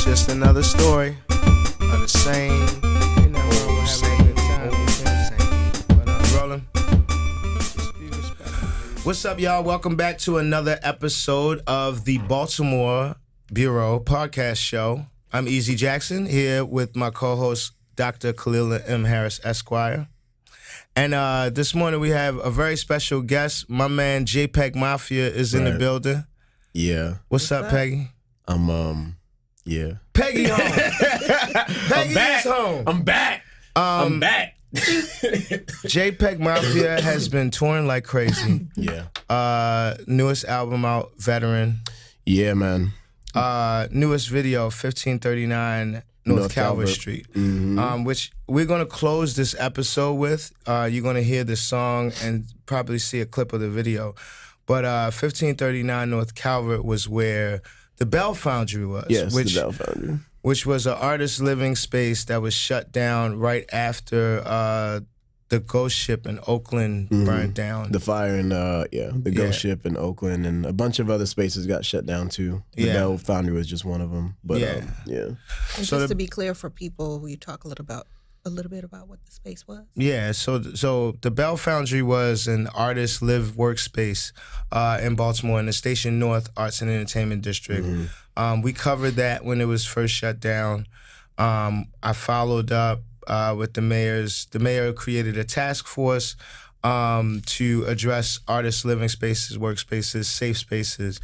just another story of the same. Ain't nothing wrong with having a good time. But rolling. Just be respectful. What's up, y'all? Welcome back to another episode of the Baltimore Bureau podcast show. I'm Eze Jackson here with my co-host Dr. Khalilah M. Harris, Esquire. And this morning we have a very special guest. My man JPEGMAFIA is in the building. Yeah. What's up, Peggy? Yeah. Peggy home. Peggy is home. I'm back. I'm back. JPEGMAFIA has been touring like crazy. Yeah. Newest album out, Veteran. Yeah, man. Newest video, 1539 North Calvert Street. Mm-hmm. Which we're going to close this episode with. You're going to hear this song and probably see a clip of the video. But 1539 North Calvert was where the Bell Foundry was. Yes, the Bell Foundry. Which was an artist living space that was shut down right after the ghost ship in Oakland burned down. The fire in, the ghost ship in Oakland and a bunch of other spaces got shut down too. The Bell Foundry was just one of them. But And so just to be clear for people, will you talk a little bit about what the space was? Yeah, so the Bell Foundry was an artist live workspace in Baltimore in the Station North Arts and Entertainment District. We covered that when it was first shut down. I followed up with the mayors. The mayor created a task force to address artist living spaces, workspaces, safe spaces.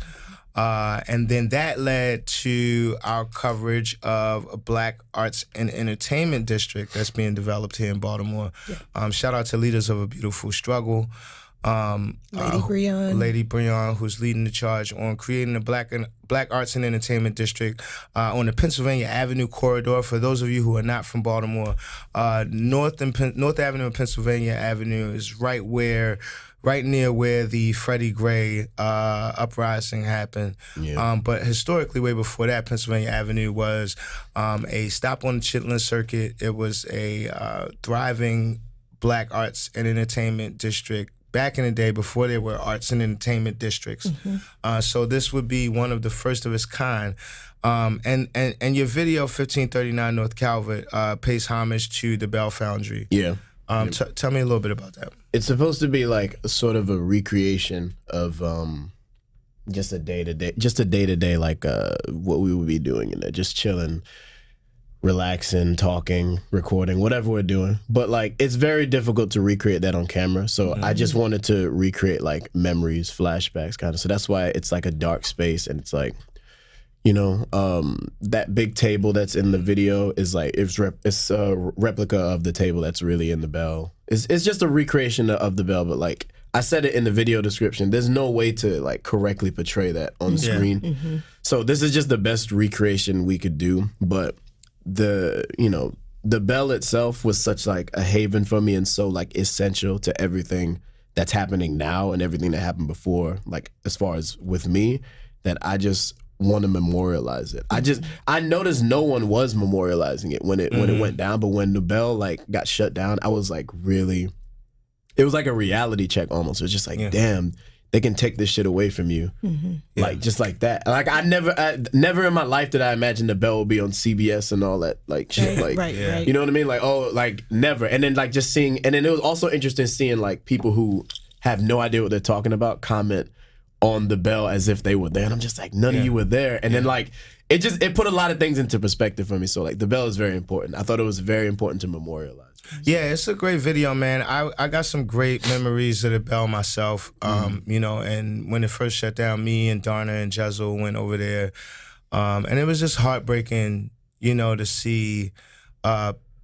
And then that led to our coverage of a Black Arts and Entertainment District that's being developed here in Baltimore. Yeah. Shout out to Leaders of a Beautiful Struggle. Lady Breon, who's leading the charge on creating a Black Arts and Entertainment District on the Pennsylvania Avenue corridor. For those of you who are not from Baltimore, North Avenue and Pennsylvania Avenue is right near where the Freddie Gray uprising happened. Yeah. But historically, way before that, Pennsylvania Avenue was a stop on the Chitlin Circuit. It was a thriving Black Arts and Entertainment District back in the day before there were arts and entertainment districts. So this would be one of the first of its kind. And your video, 1539 North Calvert, pays homage to the Bell Foundry. Yeah. Tell me a little bit about that. It's supposed to be like a sort of a recreation of just a day-to-day, like what we would be doing in there, just chilling, relaxing, talking, recording, whatever we're doing. But like, it's very difficult to recreate that on camera. So I just wanted to recreate like memories, flashbacks kind of. So that's why it's like a dark space, and it's like, you know, that big table that's in the video is like, it's a replica of the table that's really in the Bell. It's just a recreation of the Bell, but like I said it in the video description, there's no way to like correctly portray that on screen. So this is just the best recreation we could do. But the Bell itself was such like a haven for me and so like essential to everything that's happening now and everything that happened before, like as far as with me, that I just want to memorialize it. I noticed no one was memorializing it when it went down, but when the Bell like got shut down, I was like really, it was like a reality check almost. It was just like, damn, they can take this shit away from you, like just like that. Like I never in my life did I imagine the Bell would be on CBS and all that like shit. Like, right. You know what I mean? Like, oh, like never. And then like just seeing, and then it was also interesting seeing like people who have no idea what they're talking about comment on the Bell as if they were there, and I'm just like, none of you were there. And then like it put a lot of things into perspective for me. So like the Bell is very important. I thought it was very important to memorialize. Yeah, it's a great video, man. I got some great memories of the Bell myself. You know, and when it first shut down, me and Darna and Jezel went over there, and it was just heartbreaking, you know, to see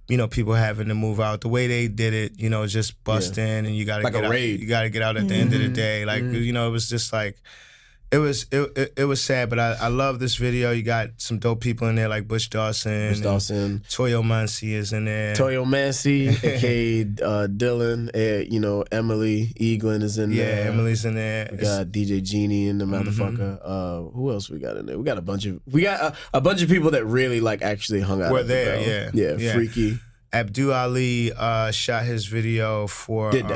you know, people having to move out. The way they did it, you know, just busting and you gotta like get a out. raid. You gotta get out at the end of the day. Like, you know, it was just like it was sad, but I love this video. You got some dope people in there like Bush Dawson. Toyo Mansi is in there. Toyo Mansi, aka Dylan, you know, Emily Eaglin is in there. Yeah, Emily's in there. We got DJ Genie in the motherfucker. Who else we got in there? We got a bunch of people that really like actually hung out. Were there, yeah, Freaky. Abdul Ali shot his video for did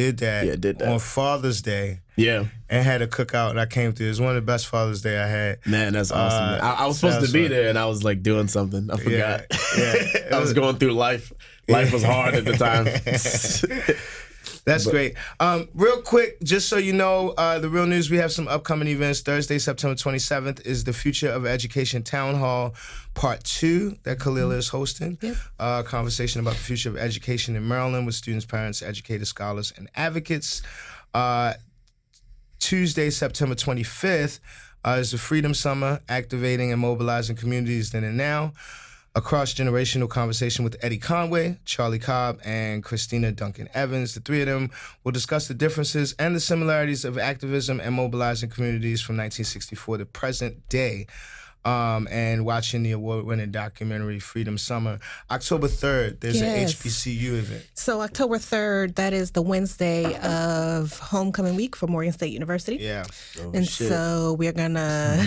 did that on Father's Day. Yeah. And had a cookout, and I came through. It was one of the best Father's Day I had. Man, that's awesome. Man. I was supposed to be there, and I was like doing something. I forgot. Yeah. I was going through life. Life was hard at the time. That's great. Real quick, just so you know, the Real News, we have some upcoming events. Thursday, September 27th is the Future of Education Town Hall Part 2 that Khalilah is hosting. Yep. Conversation about the future of education in Maryland with students, parents, educators, scholars, and advocates. Tuesday, September 25th is the Freedom Summer, activating and mobilizing communities then and now. A cross-generational conversation with Eddie Conway, Charlie Cobb, and Christina Duncan Evans. The three of them will discuss the differences and the similarities of activism and mobilizing communities from 1964 to present day. And watching the award-winning documentary Freedom Summer. October 3rd, there's an HBCU event. So October 3rd, that is the Wednesday of homecoming week for Morgan State University. Yeah. So we're gonna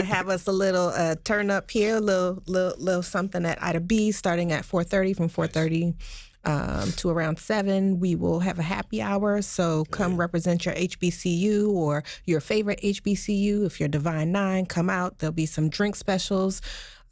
have us a little turn up here, a little something at Ida B, starting at 4:30. From 4:30 to around 7, we will have a happy hour. So come represent your HBCU or your favorite HBCU. If you're Divine 9, come out. There'll be some drink specials.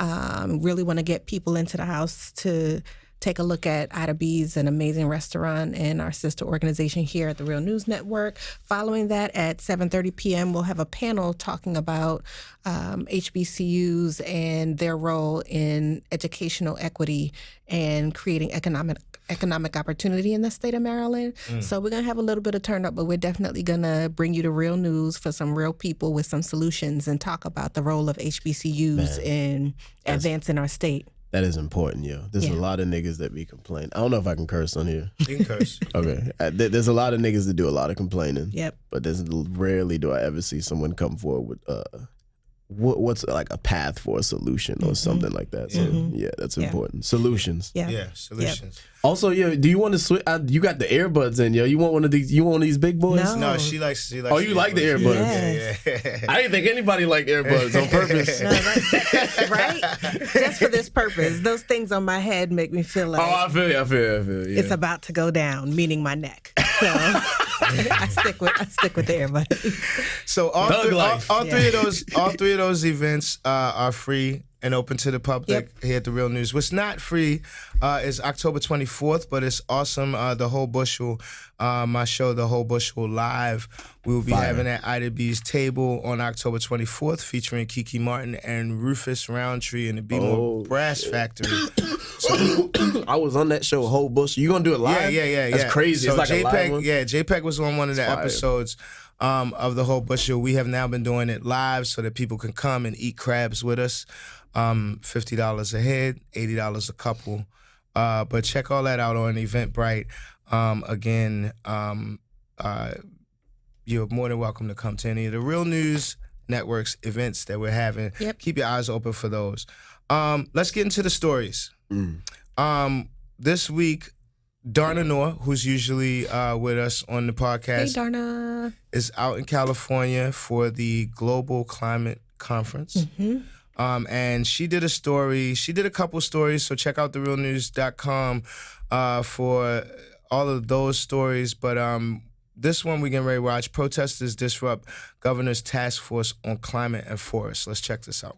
Really want to get people into the house to take a look at Ida B's, an amazing restaurant, and our sister organization here at the Real News Network. Following that, at 7:30 p.m., we'll have a panel talking about HBCUs and their role in educational equity and creating economic opportunity in the state of Maryland. So we're going to have a little bit of turn up, but we're definitely going to bring you the real news for some real people with some solutions and talk about the role of HBCUs in advancing our state. That is important, yo. There's a lot of niggas that be complaining. I don't know if I can curse on here. You can curse. Okay. There's a lot of niggas that do a lot of complaining. Yep. But rarely do I ever see someone come forward with what's like a path for a solution or something like that. So that's important. Solutions. Yeah, solutions. Yep. Also, yo, do you want to switch? You got the earbuds in, yo. You want one of these? You want one of these big boys? No, she likes. Oh, you like the earbuds? Yes. Yeah. I didn't think anybody liked earbuds on purpose. No, right? Just for this purpose. Those things on my head make me feel like. Oh, I feel you. Yeah. It's about to go down, meaning my neck. So I stick with the earbuds. So all three of those events are free and open to the public here at the Real News. What's not free is October 24th, but it's awesome. The Whole Bushel, my show, The Whole Bushel Live, we will be having at Ida B's table on October 24th, featuring Kiki Martin and Rufus Roundtree in the B-More Brass Factory. So, I was on that show, Whole Bushel. You gonna do it live? Yeah. That's crazy. So it's like a live one? JPEG was on one of the Fire. episodes of The Whole Bushel. We have now been doing it live so that people can come and eat crabs with us. $50 a head, $80 a couple. But check all that out on Eventbrite. Again, you're more than welcome to come to any of the Real News Network's events that we're having. Yep. Keep your eyes open for those. Let's get into the stories. This week, Darna Noor, who's usually with us on the podcast, Hey, Darna. is out in California for the Global Climate Conference. And she did a couple stories, so check out therealnews.com for all of those stories. But this one we're getting ready to watch. Protesters disrupt governor's task force on climate and forests. Let's check this out.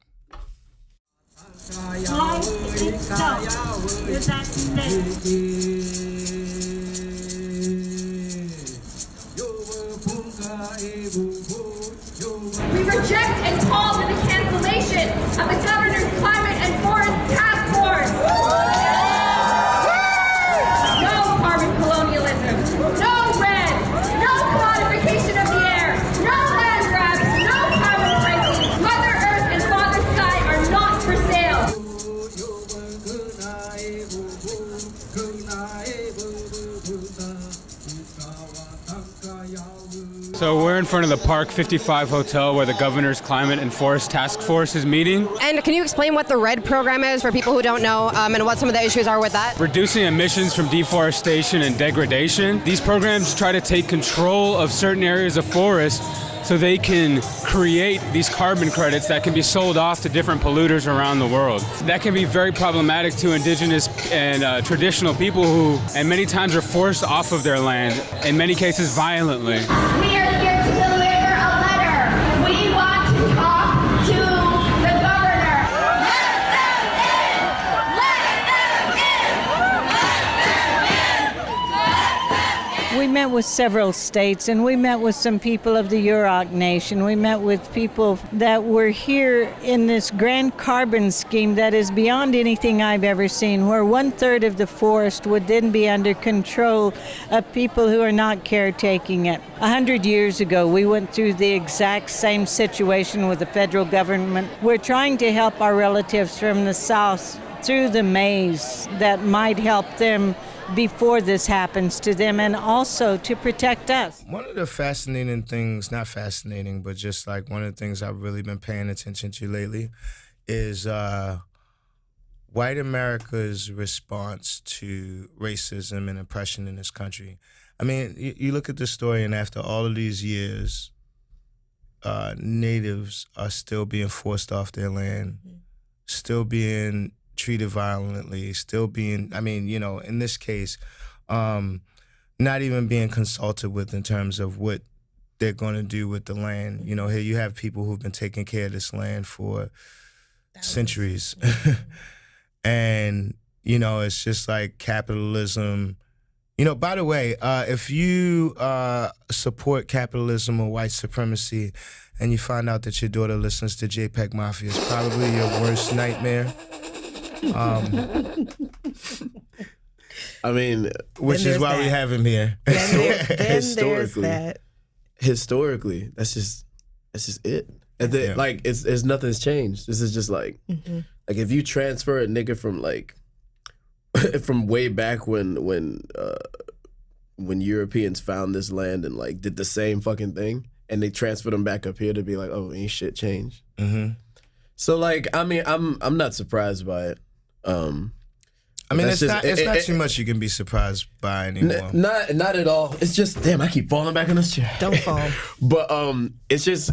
We reject and call for the cancellation of the governor's climate and forest task force. No carbon colonialism, no red, no commodification of the air, no land grabs, no carbon pricing. Mother Earth and Father Sky are not for sale. So we're in front of the Park 55 Hotel where the Governor's Climate and Forest Task Force is meeting. And can you explain what the RED program is for people who don't know and what some of the issues are with that? Reducing emissions from deforestation and degradation. These programs try to take control of certain areas of forest so so they can create these carbon credits that can be sold off to different polluters around the world. That can be very problematic to indigenous and traditional people who, and many times, are forced off of their land, in many cases violently. We are here to deliver a letter. We want to talk to the governor. We met with several states, and we met with some people of the Yurok Nation. We met with people that were here in this grand carbon scheme that is beyond anything I've ever seen, where 1/3 of the forest would then be under control of people who are not caretaking it. 100 years ago, we went through the exact same situation with the federal government. We're trying to help our relatives from the South through the maze that might help them before this happens to them, and also to protect us. One of the fascinating things, not fascinating, but just like one of the things I've really been paying attention to lately is white America's response to racism and oppression in this country. I mean, you look at the story, and after all of these years, natives are still being forced off their land, still being treated violently, still being, I mean, you know, in this case, not even being consulted with in terms of what they're going to do with the land. You know, here you have people who've been taking care of this land for centuries. And, you know, it's just like capitalism. You know, by the way, if you support capitalism or white supremacy and you find out that your daughter listens to JPEGMAFIA, it's probably your worst nightmare. I mean, which is why we have him here. Historically, that's just it. And then, like, it's nothing's changed. This is just like if you transfer a nigga from like from way back when Europeans found this land and like did the same fucking thing, and they transferred them back up here to be like, oh, ain't shit changed. So like, I mean, I'm not surprised by it. I mean, it's not too much you can be surprised by anymore. Not at all. It's just, damn, I keep falling back in this chair. Don't fall. But it's just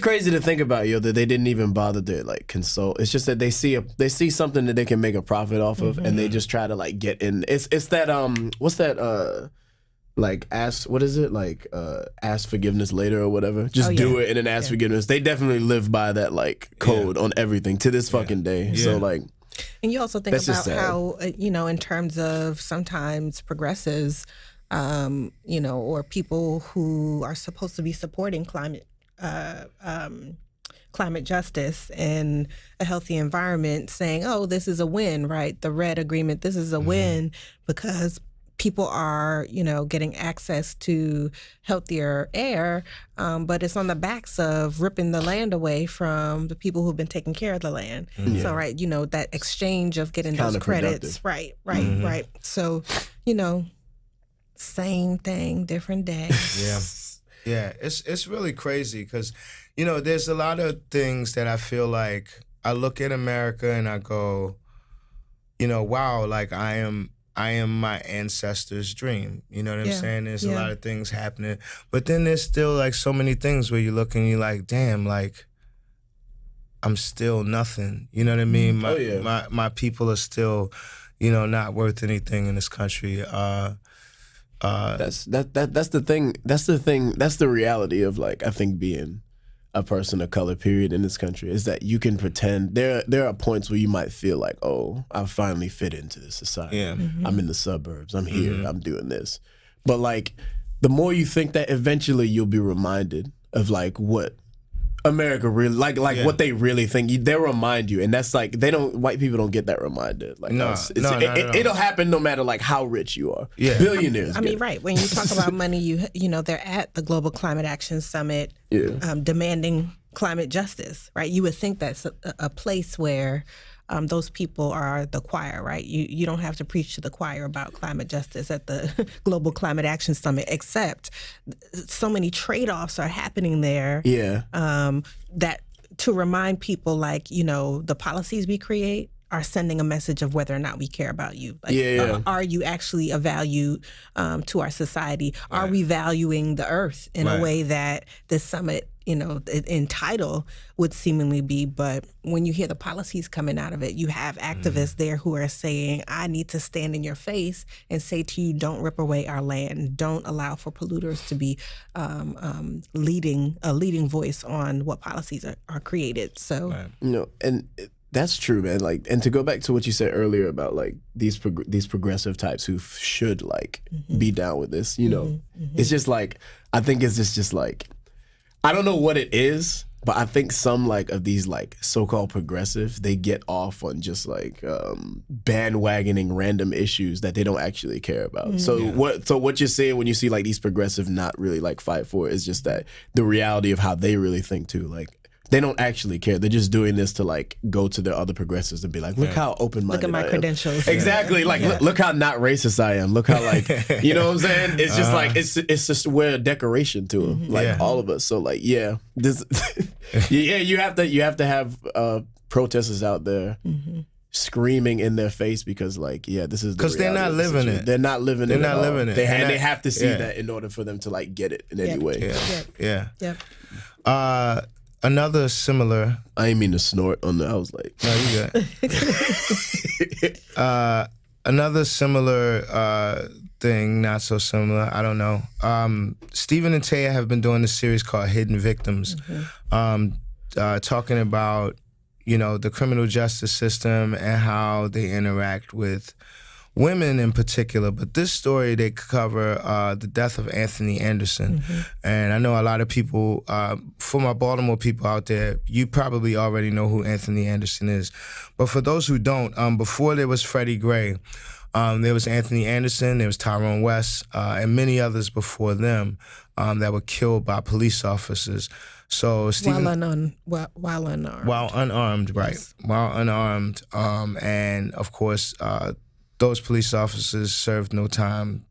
crazy to think about, yo, that they didn't even bother to like consult. It's just that they see something that they can make a profit off of, and they just try to like get in. It's that what's that like ask forgiveness later or whatever. Just do it and then ask forgiveness. They definitely live by that like code on everything to this fucking day. So like. And you also think about how, you know, in terms of sometimes progressives, you know, or people who are supposed to be supporting climate justice and a healthy environment, saying, oh, this is a win, right? The RED agreement, this is a win because people are, you know, getting access to healthier air, but it's on the backs of ripping the land away from the people who've been taking care of the land. So, right, you know, that exchange of getting those credits. Right. So, you know, same thing, different day. Yeah, it's really crazy because, you know, there's a lot of things that I feel like I look at America and I go, you know, wow, like I am my ancestors' dream. You know what I'm saying? There's a lot of things happening. But then there's still like so many things where you look and you're like, damn, like I'm still nothing. You know what I mean? My people are still, you know, not worth anything in this country. That's the thing. That's the reality of like, I think being a person of color, period, in this country, is that you can pretend. There are points where you might feel like, oh, I finally fit into this society. Yeah. I'm in the suburbs. I'm here. I'm doing this. But like, the more you think that, eventually you'll be reminded of like what America really what they really think. They'll remind you, and that's like white people don't get that reminded. Like, it'll happen no matter like how rich you are. Yeah, billionaires. I mean, right, when you talk about money, you know they're at the Global Climate Action Summit, demanding climate justice. Right, you would think that's a place where those people are the choir, right? You don't have to preach to the choir about climate justice at the Global Climate Action Summit, except so many trade-offs are happening there. Yeah. That to remind people, like, you know, the policies we create are sending a message of whether or not we care about you. Like, Yeah. are you actually a value to our society? Are we valuing the earth in a way that this summit, in title would seemingly be? But when you hear the policies coming out of it, you have activists there who are saying, I need to stand in your face and say to you, don't rip away our land. Don't allow for polluters to be a leading voice on what policies are created. So, and that's true, man. Like, and to go back to what you said earlier about like these progressive types who should like be down with this, it's just like, I think it's just like, I don't know what it is, but I think some like of these like so-called progressive, they get off on just like bandwagoning random issues that they don't actually care about. So what you're saying when you see like these progressive not really like fight for it is just that the reality of how they really think too. Like, they don't actually care. They're just doing this to like go to the other progressives and be like, look how open-minded look at my I am. credentials. Exactly. Like, look how not racist I am. Look how like, you know what I'm saying? It's just like, it's just we're a decoration to them, like all of us. So like, this, you have to have protesters out there screaming in their face because like, this is because they're not living it. They're not living it. They're not living it. They have to see that in order for them to like get it in any way. Another similar. I didn't mean to snort on the. I was like, no, you got. Another similar thing, not so similar. I don't know. Stephen and Taya have been doing this series called Hidden Victims, talking about the criminal justice system and how they interact with women in particular, but this story, they cover the death of Anthony Anderson. And I know a lot of people, for my Baltimore people out there, you probably already know who Anthony Anderson is. But for those who don't, before there was Freddie Gray, there was Anthony Anderson, there was Tyrone West, and many others before them that were killed by police officers. So Stephen, while unarmed. While unarmed, right. Yes. While unarmed. And of course, those police officers served no time,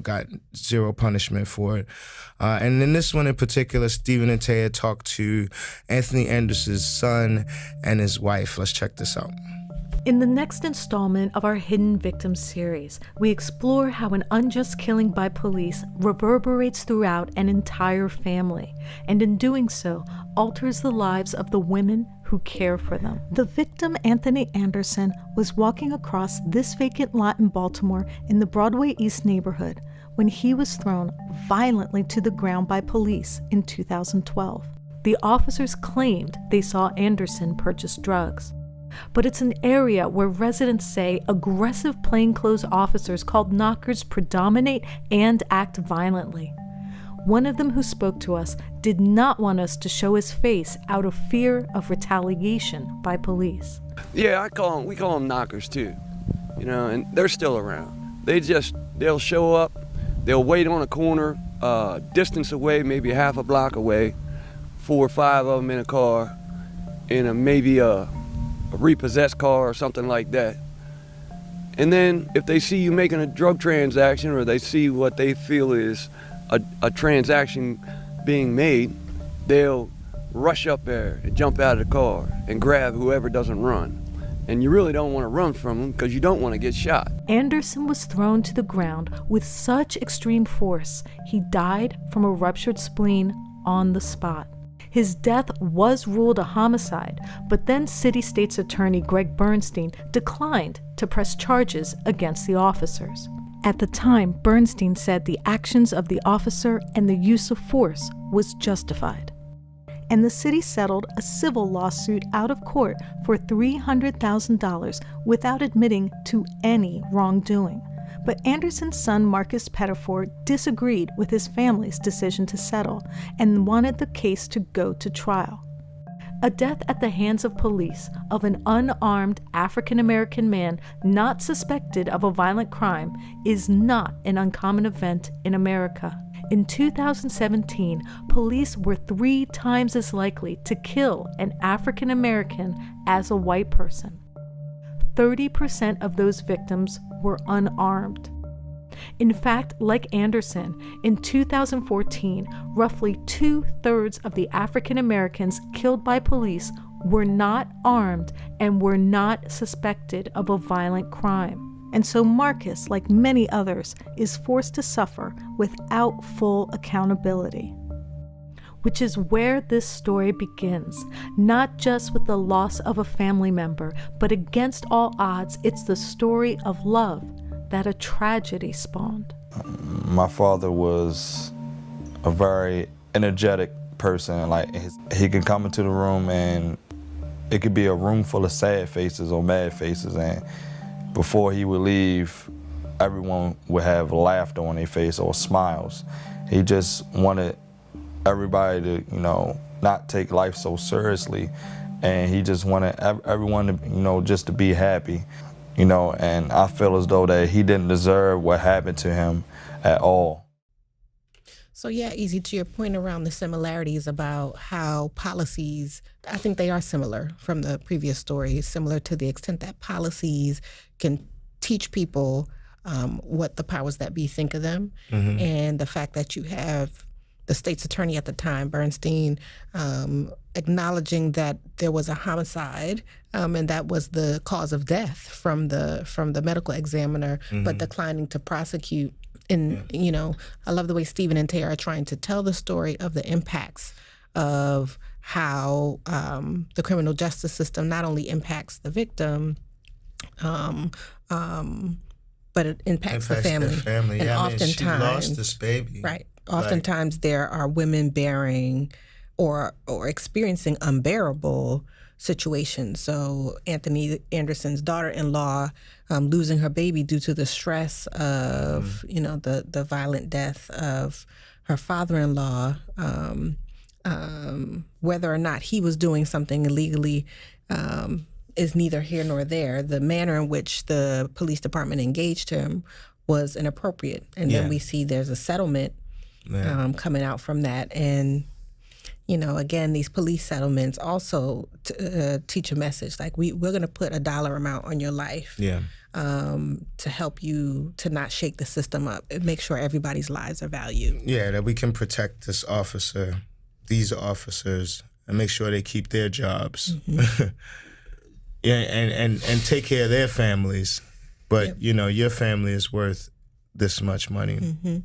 got zero punishment for it. And in this one in particular, Stephen and Taya talked to Anthony Anderson's son and his wife. Let's check this out. In the next installment of our Hidden Victims series, we explore how an unjust killing by police reverberates throughout an entire family, and in doing so, alters the lives of the women who care for them. The victim, Anthony Anderson, was walking across this vacant lot in Baltimore in the Broadway East neighborhood when he was thrown violently to the ground by police in 2012. The officers claimed they saw Anderson purchase drugs. But it's an area where residents say aggressive plainclothes officers called knockers predominate and act violently. One of them who spoke to us did not want us to show his face out of fear of retaliation by police. Yeah, we call them knockers too, and they're still around. They'll show up, they'll wait on a corner, distance away, maybe half a block away, 4 or 5 of them in a car, in maybe a repossessed car or something like that. And then if they see you making a drug transaction or they see what they feel is a transaction being made, they'll rush up there and jump out of the car and grab whoever doesn't run. And you really don't want to run from them because you don't want to get shot. Anderson was thrown to the ground with such extreme force, he died from a ruptured spleen on the spot. His death was ruled a homicide, but then City State's Attorney Greg Bernstein declined to press charges against the officers. At the time, Bernstein said the actions of the officer and the use of force was justified. And the city settled a civil lawsuit out of court for $300,000 without admitting to any wrongdoing. But Anderson's son, Marcus Pettifor, disagreed with his family's decision to settle and wanted the case to go to trial. A death at the hands of police of an unarmed African-American man not suspected of a violent crime is not an uncommon event in America. In 2017, police were 3 times as likely to kill an African-American as a white person. 30% of those victims were unarmed. In fact, like Anderson, in 2014, roughly 2/3 of the African Americans killed by police were not armed and were not suspected of a violent crime. And so Marcus, like many others, is forced to suffer without full accountability. Which is where this story begins, not just with the loss of a family member, but against all odds, it's the story of love that a tragedy spawned. My father was a very energetic person. Like, he could come into the room and it could be a room full of sad faces or mad faces, and before he would leave, everyone would have laughter on their face or smiles. He just wanted everybody to, you know, not take life so seriously, and he just wanted everyone to, you know, just to be happy, you know, and I feel as though that he didn't deserve what happened to him at all. So yeah, Eze, to your point around the similarities about how policies, I think they are similar from the previous story, similar to the extent that policies can teach people what the powers that be think of them. Mm-hmm. And the fact that you have the state's attorney at the time, Bernstein, acknowledging that there was a homicide and that was the cause of death from the medical examiner, mm-hmm. but declining to prosecute. And, you know, I love the way Stephen and Taya are trying to tell the story of the impacts of how the criminal justice system not only impacts the victim, but it impacts the family. The family. And yeah, oftentimes, she lost this baby. Right. Oftentimes there are women bearing or experiencing unbearable situations. So Anthony Anderson's daughter-in-law losing her baby due to the stress of, you know, the violent death of her father-in-law, whether or not he was doing something illegally is neither here nor there. The manner in which the police department engaged him was inappropriate. And then we see there's a settlement coming out from that. And you know, again, these police settlements also teach a message. Like, we're going to put a dollar amount on your life to help you to not shake the system up and make sure everybody's lives are valued. Yeah, that we can protect these officers, and make sure they keep their jobs. Mm-hmm. and take care of their families. But, you know, your family is worth this much money. Mm-hmm.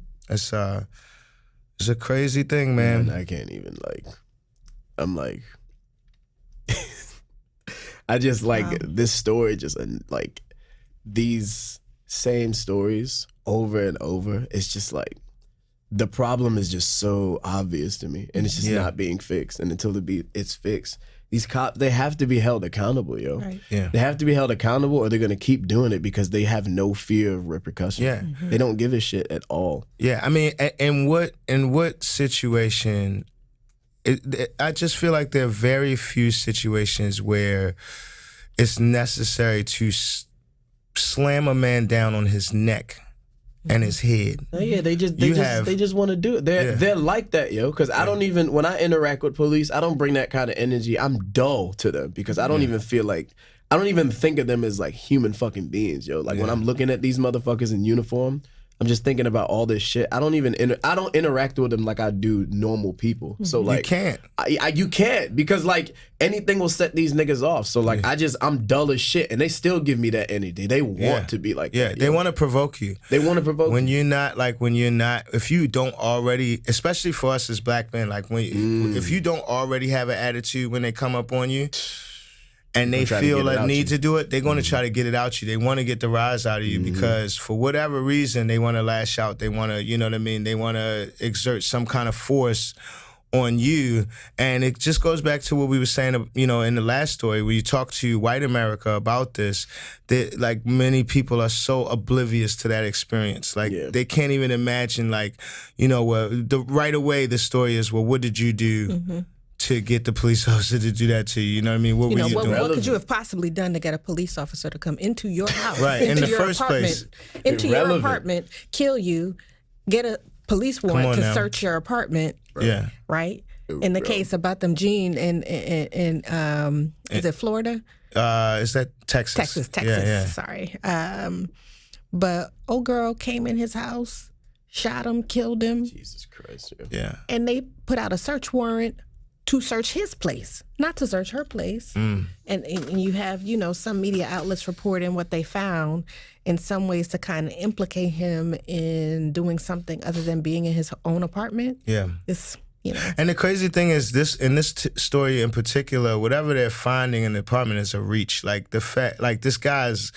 It's a crazy thing, man. I can't even, I'm like, I just this story, just like these same stories over and over. It's just like, the problem is just so obvious to me, and it's just not being fixed. And until it's fixed, these cops, they have to be held accountable, yo. Right. Yeah. They have to be held accountable, or they're going to keep doing it because they have no fear of repercussions. Yeah. Mm-hmm. They don't give a shit at all. Yeah, I mean, in what situation, I just feel like there are very few situations where it's necessary to slam a man down on his neck and his head. Oh, yeah, they just want to do it. They're like that, yo. Because I don't even, when I interact with police, I don't bring that kind of energy. I'm dull to them because I don't even feel like, I don't even think of them as like human fucking beings, yo. Like when I'm looking at these motherfuckers in uniform, I'm just thinking about all this shit. I don't interact with them like I do normal people. So like, you can't. You can't, because like anything will set these niggas off. So like I'm dull as shit, and they still give me that energy. They want to be like that. They want to provoke you. They want to provoke when you're not, if you don't already, especially for us as black men, like if you don't already have an attitude when they come up on you, and they feel a need to do it, they're going to try to get it out you. They want to get the rise out of you because for whatever reason, they want to lash out. They want to, you know what I mean? They want to exert some kind of force on you. And it just goes back to what we were saying, you know, in the last story, where you talk to white America about this, that like many people are so oblivious to that experience. Like they can't even imagine, like, you know, right away the story is, well, what did you do to get the police officer to do that to you? You know what I mean? What were you doing? What could you have possibly done to get a police officer to come into your house, right, in the first place, into your apartment, kill you, get a police warrant to search your apartment? Yeah, right. In the case about them Jean in is it Florida? Is that Texas? Texas. Yeah. Sorry. But old girl came in his house, shot him, killed him. Jesus Christ. Yeah. And they put out a search warrant to search his place, not to search her place. And you have, some media outlets reporting what they found in some ways to kind of implicate him in doing something other than being in his own apartment. Yeah. It's, And the crazy thing is, in this story in particular, whatever they're finding in the apartment is a reach. Like the fact, like this guy's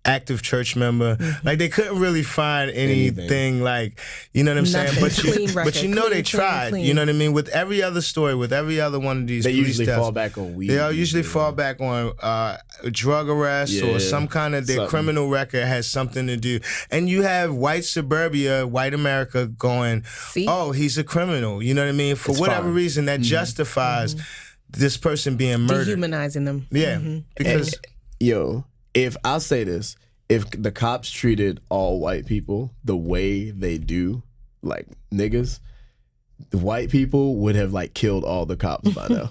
active church member, like they couldn't really find anything like, you know what I'm saying? But you know they tried. You know what I mean? With every other story, with every other one of these, They police usually deaths, fall back on weed. They all usually fall back on drug arrest or some kind of their criminal record has something to do. And you have white suburbia, white America going, oh, he's a criminal. You know what I mean? For whatever reason, that justifies this person being murdered. Dehumanizing them. Yeah. Because, if I'll say this, if the cops treated all white people the way they do, like niggas, the white people would have like killed all the cops by now.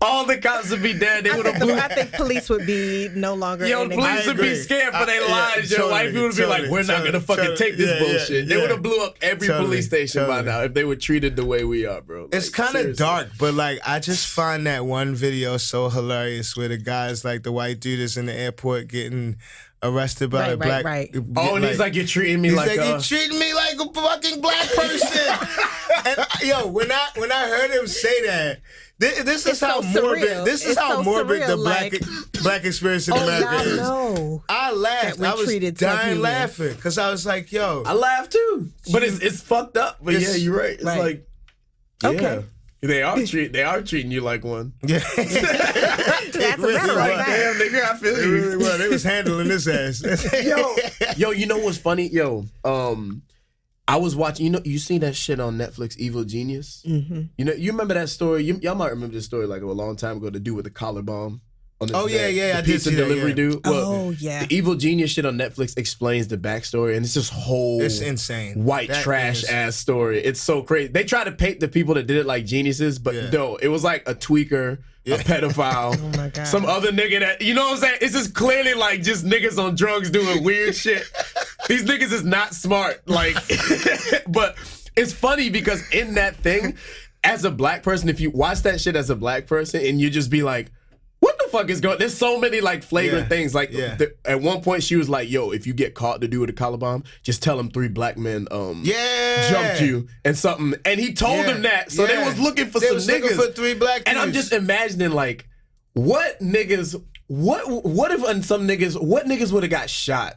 All the cops would be dead. They would have blew. I think police would be no longer. Police would be scared for their lives. White people would be like, "We're not gonna fucking take this bullshit." They would have blew up every police station by now if they were treated the way we are, bro. It's kind of dark, but like I just find that one video so hilarious where the guy's like the white dude is in the airport getting arrested by a black. And he's like, "You're treating me like you're treating me like a fucking black person." And when I heard him say that, this is how morbid. This is how morbid the black experience in America is. No. I laughed. I was dying laughing because I was like, "Yo," I laughed too, but it's fucked up. But yeah, you're right. It's like, okay. They are treating you like one. Yeah. That's really like, damn, nigga, I feel you. Really well. They was handling his ass. Yo, you know what's funny? I was watching, you seen that shit on Netflix, Evil Genius? Mm-hmm. You remember that story? Y'all might remember this story like a long time ago, to do with the collar bomb. On this I did pizza see delivery that, dude. Well, The Evil Genius shit on Netflix explains the backstory, and it's this whole it's insane white trash ass story. It's so crazy. They try to paint the people that did it like geniuses, but no, it was like a tweaker, a pedophile, oh my God, some other nigga that, you know what I'm saying? It's just clearly like just niggas on drugs doing weird shit. These niggas is not smart, like, but it's funny because in that thing, as a black person, if you watch that shit as a black person and you just be like, what the fuck is going on? There's so many like flagrant things. Like at one point she was like, yo, if you get caught to do with a collar bomb, just tell them 3 black men jumped you and something. And he told them that. So they was looking for some niggas. Looking for 3 black dudes. And I'm just imagining like, what niggas would have got shot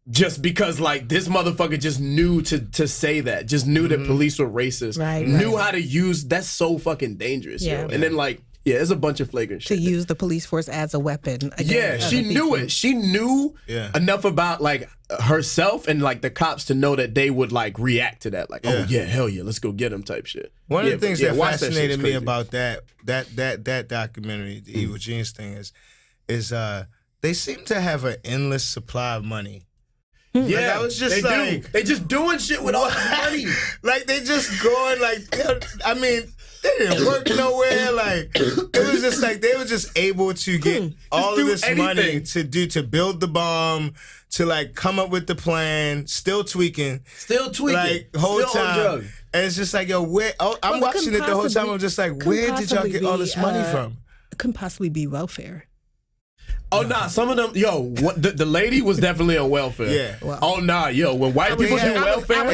just because like this motherfucker just knew to say that, just knew that police were racist, knew how to use, that's so fucking dangerous, yo. And then like, there's a bunch of flagrant shit. To use the police force as a weapon. She knew it. She knew enough about like herself and like the cops to know that they would like react to that. Like, oh yeah, hell yeah, let's go get them type shit. One of the things that fascinated me about that documentary, the Evil Genius thing, is they seem to have an endless supply of money. Yeah, like, I was just they just doing shit with all the money. Like they just going like, I mean, they didn't work nowhere. Like it was just like they were just able to get all of this money to build the bomb, to like come up with the plan, still tweaking, like whole time. And it's just like, yo, where? Oh, I'm watching it the whole time. I'm just like, where did y'all get all this money from? It couldn't possibly be welfare. Oh nah, some of them, the lady was definitely on welfare. Yeah. Well, oh nah, when white people do welfare,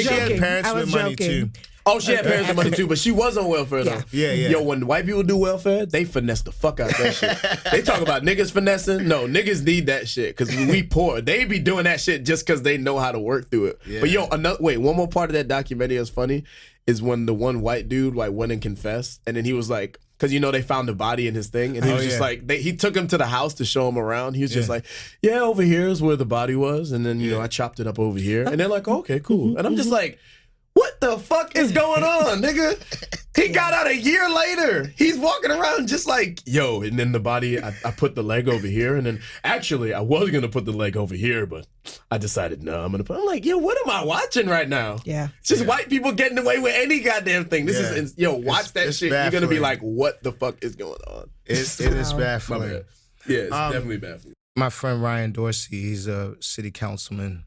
she had parents with money too. Oh, she had parents with money too, but she was on welfare though. Yeah. Yo, when white people do welfare, they finesse the fuck out that shit. They talk about niggas finessing. No, niggas need that shit because we poor. They be doing that shit just because they know how to work through it. Yeah. But one more part of that documentary is funny is when the one white dude like went and confessed, and then he was like, because they found the body in his thing, and he was just like, he took him to the house to show him around. He was just like, over here is where the body was, and then I chopped it up over here, and they're like, okay, cool, and I'm just like, what the fuck is going on, nigga? He got out a year later. He's walking around just like, and then the body, I put the leg over here, and then actually I was gonna put the leg over here, but I decided no, I'm like, what am I watching right now? Yeah. It's just white people getting away with any goddamn thing. This is, watch that shit. You're gonna be like, what the fuck is going on? It is baffling. Yeah, it's definitely baffling. My friend Ryan Dorsey, he's a city councilman.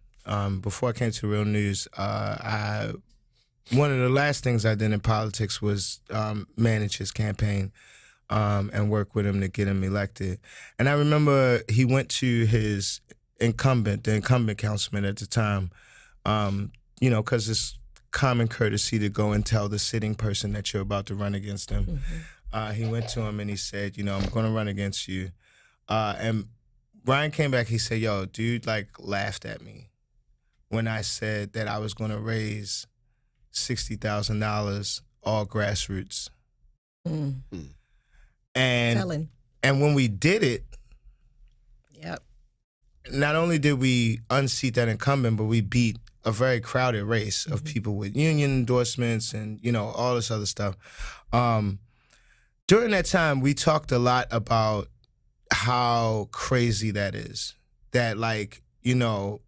Before I came to Real News, I one of the last things I did in politics was manage his campaign and work with him to get him elected. And I remember he went to his the incumbent councilman at the time, you know, because it's common courtesy to go and tell the sitting person that you're about to run against him. He went to him and he said, you know, I'm going to run against you. And Ryan came back, he said, yo, dude, like, laughed at me when I said that I was going to raise $60,000, all grassroots. And when we did it, not only did we unseat that incumbent, but we beat a very crowded race of people with union endorsements and, you know, all this other stuff. During that time, we talked a lot about how crazy that is. That, like, you know,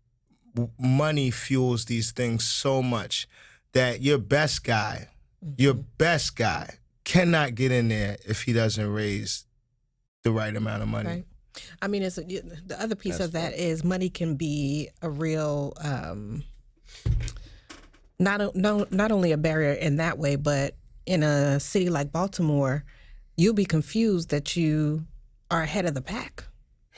money fuels these things so much that your best guy cannot get in there if he doesn't raise the right amount of money. Right. I mean, the other piece of that is money can be a real, not only a barrier in that way, but in a city like Baltimore, you'll be confused that you are ahead of the pack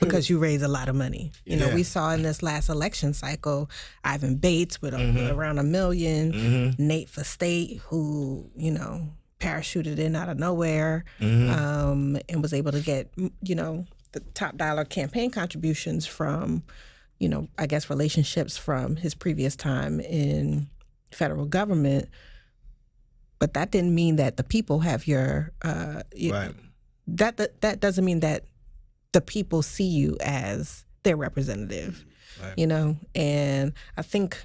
because you raise a lot of money. You know, we saw in this last election cycle, Ivan Bates with around $1 million, Nate for state, who, you know, parachuted in out of nowhere and was able to get, you know, the top dollar campaign contributions from, you know, I guess relationships from his previous time in federal government. But that didn't mean that the people have your, Right. That doesn't mean that the people see you as their representative, you know? And I think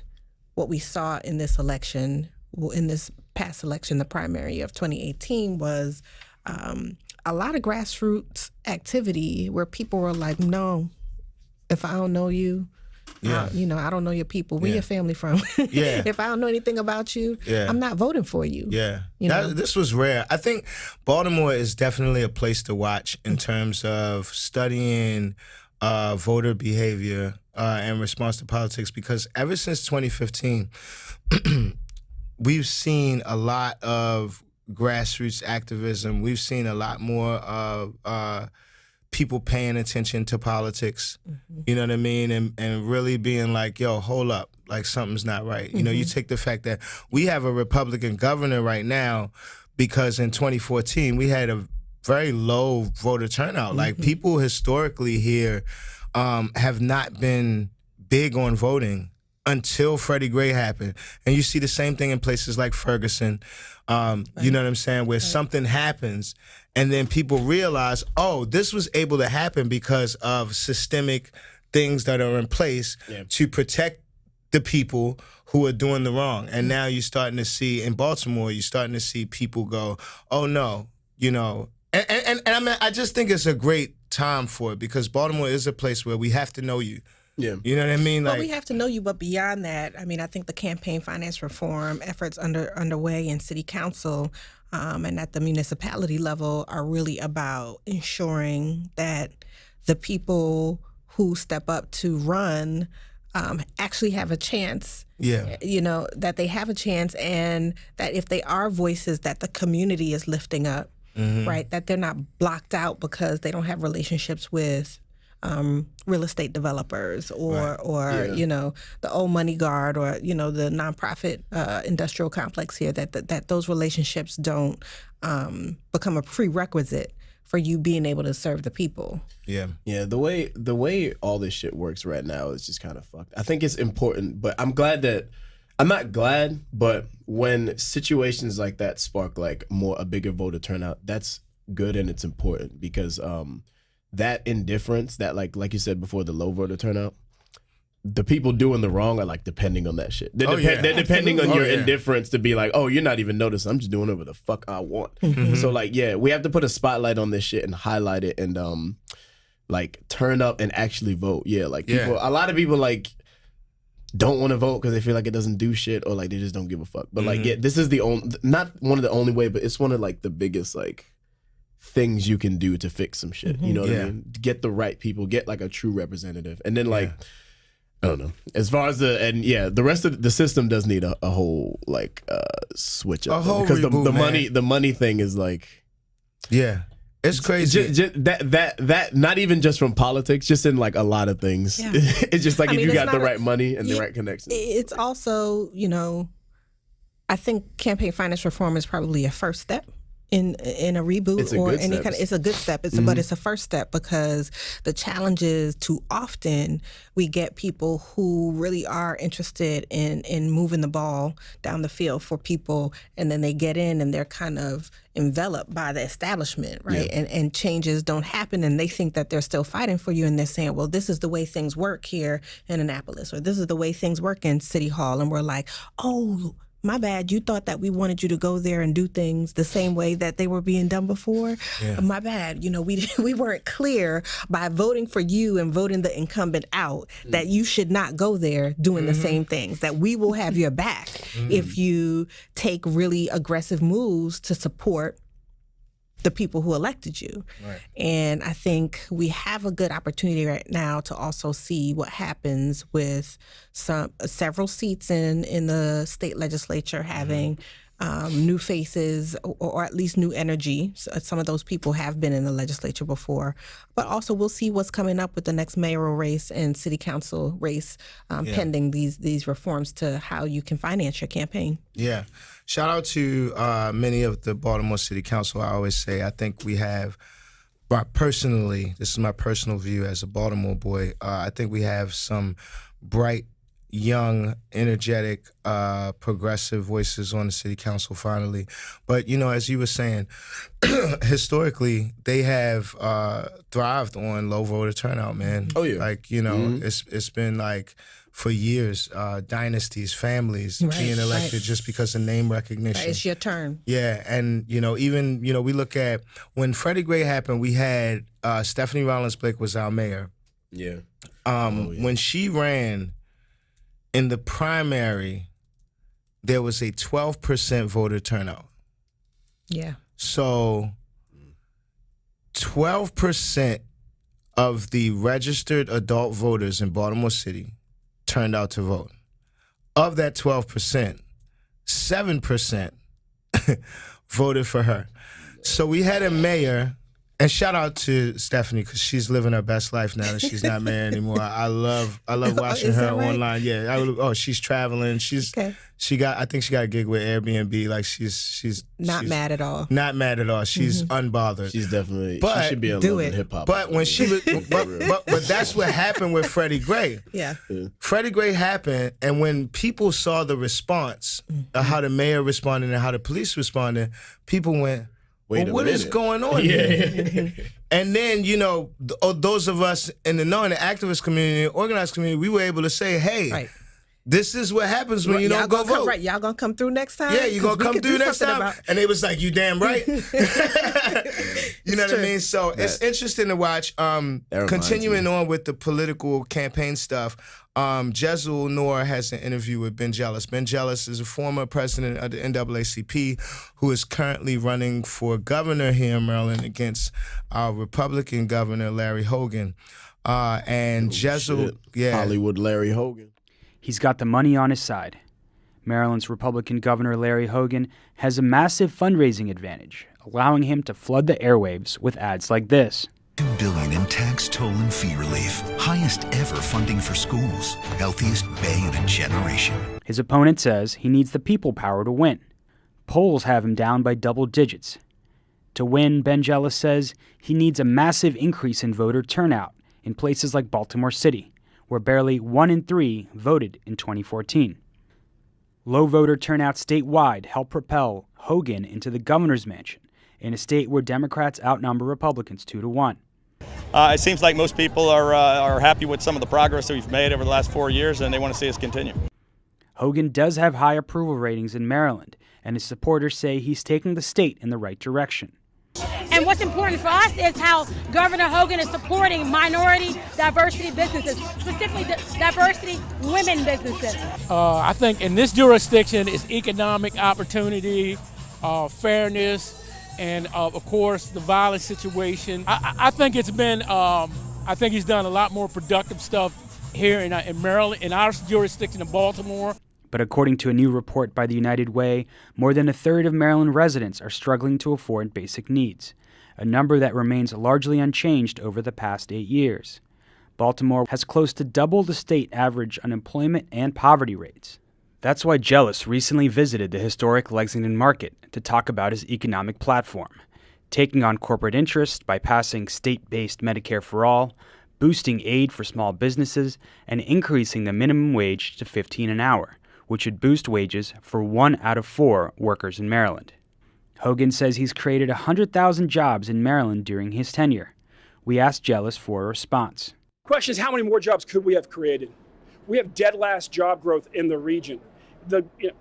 what we saw in this election, in this past election, the primary of 2018, was a lot of grassroots activity where people were like, no, if I don't know you, you know, I don't know your people. Where your family from? If I don't know anything about you, I'm not voting for you. You know? This was rare. I think Baltimore is definitely a place to watch in terms of studying voter behavior and response to politics, because ever since 2015, we've seen a lot of grassroots activism. We've seen a lot more of people paying attention to politics, you know what I mean? And really being like, yo, hold up, like something's not right. You know, you take the fact that we have a Republican governor right now because in 2014 we had a very low voter turnout. Like, people historically here have not been big on voting until Freddie Gray happened. And you see the same thing in places like Ferguson, you know what I'm saying, where something happens and then people realize, oh, this was able to happen because of systemic things that are in place to protect the people who are doing the wrong. And now you're starting to see, in Baltimore, you're starting to see people go, oh no, you know. And I mean, I just think it's a great time for it because Baltimore is a place where we have to know you. You know what I mean? Well, we have to know you, but beyond that, I mean, I think the campaign finance reform efforts underway in city council and at the municipality level are really about ensuring that the people who step up to run actually have a chance. You know, that they have a chance, and that if they are voices that the community is lifting up, right, that they're not blocked out because they don't have relationships with real estate developers or you know, the old money guard or, you know, the nonprofit industrial complex here, that those relationships don't become a prerequisite for you being able to serve the people. The way all this shit works right now is just kind of fucked. I think it's important, but I'm not glad, but when situations like that spark like a bigger voter turnout, that's good and it's important because that indifference, that like you said before, the low voter turnout, the people doing the wrong are like depending on that shit. They're depending on your indifference to be like, oh, you're not even noticing. I'm just doing whatever the fuck I want. So like, we have to put a spotlight on this shit and highlight it and like turn up and actually vote. Like people, a lot of people like don't want to vote because they feel like it doesn't do shit or like they just don't give a fuck. But like, this is the only, not one of the only way, but it's one of like the biggest like things you can do to fix some shit. You know what I mean? Get the right people, get like a true representative. And then like, I don't know. As far as the rest of the system does need a whole like switch up A whole because reboot, the money thing is like, yeah, it's crazy. That not even just from politics, just in like a lot of things. Yeah. It's just like I if mean, you it's got the not right money and the right connections. It's also, I think campaign finance reform is probably a first step in a reboot or any kind of. It's a good step. But it's a first step because the challenge is too often we get people who really are interested in moving the ball down the field for people, and then they get in and they're kind of enveloped by the establishment, right? Yeah. And changes don't happen, and they think that they're still fighting for you, and they're saying, well, this is the way things work here in Annapolis, or this is the way things work in City Hall, and we're like, oh, my bad, you thought that we wanted you to go there and do things the same way that they were being done before. Yeah. My bad, we weren't clear by voting for you and voting the incumbent out that you should not go there doing the same things, that we will have your back if you take really aggressive moves to support the people who elected you. Right. And I think we have a good opportunity right now to also see what happens with several seats in the state legislature having new faces or at least new energy. So some of those people have been in the legislature before. But also we'll see what's coming up with the next mayoral race and city council race pending these reforms to how you can finance your campaign. Yeah. Shout out to many of the Baltimore City Council. I always say I think we have, personally, this is my personal view as a Baltimore boy, I think we have some bright, young, energetic, progressive voices on the city council finally. But, as you were saying, historically, they have thrived on low voter turnout, man. Oh, yeah. Like, it's been like, for years, dynasties, families being elected just because of name recognition. Right, it's your turn. Yeah, and, even, we look at, when Freddie Gray happened, we had Stephanie Rollins-Blake was our mayor. Yeah. When she ran, in the primary, there was a 12% voter turnout. Yeah. So 12% of the registered adult voters in Baltimore City turned out to vote. Of that 12%, 7% voted for her. So we had a mayor. And shout out to Stephanie because she's living her best life now that she's not mayor anymore. I love watching her online. Yeah, she's traveling. I think she got a gig with Airbnb. Like she's mad at all. Not mad at all. She's unbothered. She's definitely. She should be in love with hip hop. But when she was, but that's what happened with Freddie Gray. Yeah. Freddie Gray happened, and when people saw the response, how the mayor responded and how the police responded, people went, what is going on here? And then, those of us in the activist community, organized community, we were able to say, hey, this is what happens when you don't go vote. Right, y'all gonna come through next time? Yeah, you gonna come through next time? And they was like, you damn right. You know what I mean? So it's interesting to watch. Continuing on with the political campaign stuff, Jezel Noor has an interview with Ben Jealous. Ben Jealous is a former president of the NAACP who is currently running for governor here in Maryland against our Republican governor, Larry Hogan. And Jezel, Hollywood Larry Hogan. He's got the money on his side. Maryland's Republican Governor Larry Hogan has a massive fundraising advantage, allowing him to flood the airwaves with ads like this. $2 billion in tax, toll, and fee relief. Highest ever funding for schools. Healthiest bay in a generation. His opponent says he needs the people power to win. Polls have him down by double digits. To win, Ben Jealous says he needs a massive increase in voter turnout in places like Baltimore City, where barely 1 in 3 voted in 2014. Low voter turnout statewide helped propel Hogan into the governor's mansion in a state where Democrats outnumber Republicans 2-1. It seems like most people are happy with some of the progress that we've made over the last 4 years, and they want to see us continue. Hogan does have high approval ratings in Maryland, and his supporters say he's taking the state in the right direction. And what's important for us is how Governor Hogan is supporting minority diversity businesses, specifically diversity women businesses. I think in this jurisdiction is economic opportunity, fairness, and of course the violence situation. I think it's been, I think he's done a lot more productive stuff here in Maryland, in our jurisdiction in Baltimore. But according to a new report by the United Way, more than a third of Maryland residents are struggling to afford basic needs, a number that remains largely unchanged over the past 8 years. Baltimore has close to double the state average unemployment and poverty rates. That's why Jealous recently visited the historic Lexington Market to talk about his economic platform, taking on corporate interest by passing state-based Medicare for all, boosting aid for small businesses, and increasing the minimum wage to $15 an hour, which would boost wages for 1 out of 4 workers in Maryland. Hogan says he's created 100,000 jobs in Maryland during his tenure. We asked Jealous for a response. The question is, how many more jobs could we have created? We have dead last job growth in the region.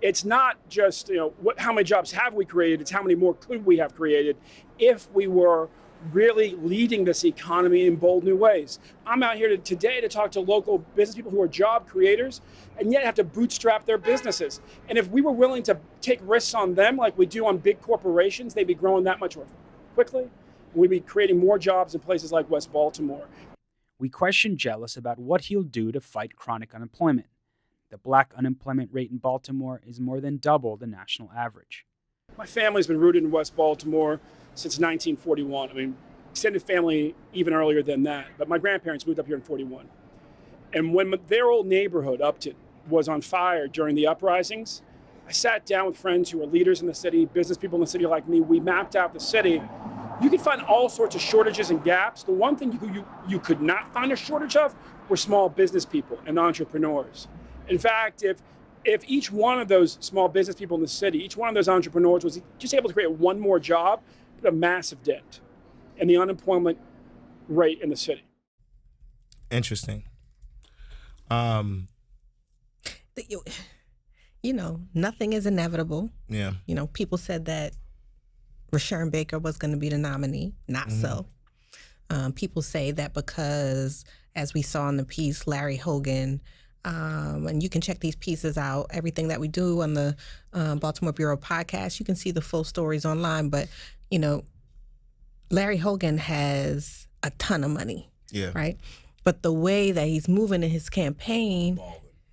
It's not just how many jobs have we created, it's how many more could we have created if we were really leading this economy in bold new ways. I'm out here today to talk to local business people who are job creators and yet have to bootstrap their businesses. And if we were willing to take risks on them like we do on big corporations, they'd be growing that much more quickly. We'd be creating more jobs in places like West Baltimore. We questioned Jealous about what he'll do to fight chronic unemployment. The black unemployment rate in Baltimore is more than double the national average. My family's been rooted in West Baltimore since 1941. I mean, extended family even earlier than that. But my grandparents moved up here in 41. And when their old neighborhood, Upton, was on fire during the uprisings, I sat down with friends who were leaders in the city, business people in the city like me. We mapped out the city. You could find all sorts of shortages and gaps. The one thing you could not find a shortage of were small business people and entrepreneurs. In fact, if each one of those small business people in the city, each one of those entrepreneurs was just able to create one more job, put a massive dent in the unemployment rate in the city. Interesting. Nothing is inevitable. Yeah. People said that Rashawn Baker was going to be the nominee. Not so. People say that because, as we saw in the piece, Larry Hogan, and you can check these pieces out, everything that we do on the Baltimore Bureau podcast, you can see the full stories online. But, Larry Hogan has a ton of money, right? But the way that he's moving in his campaign,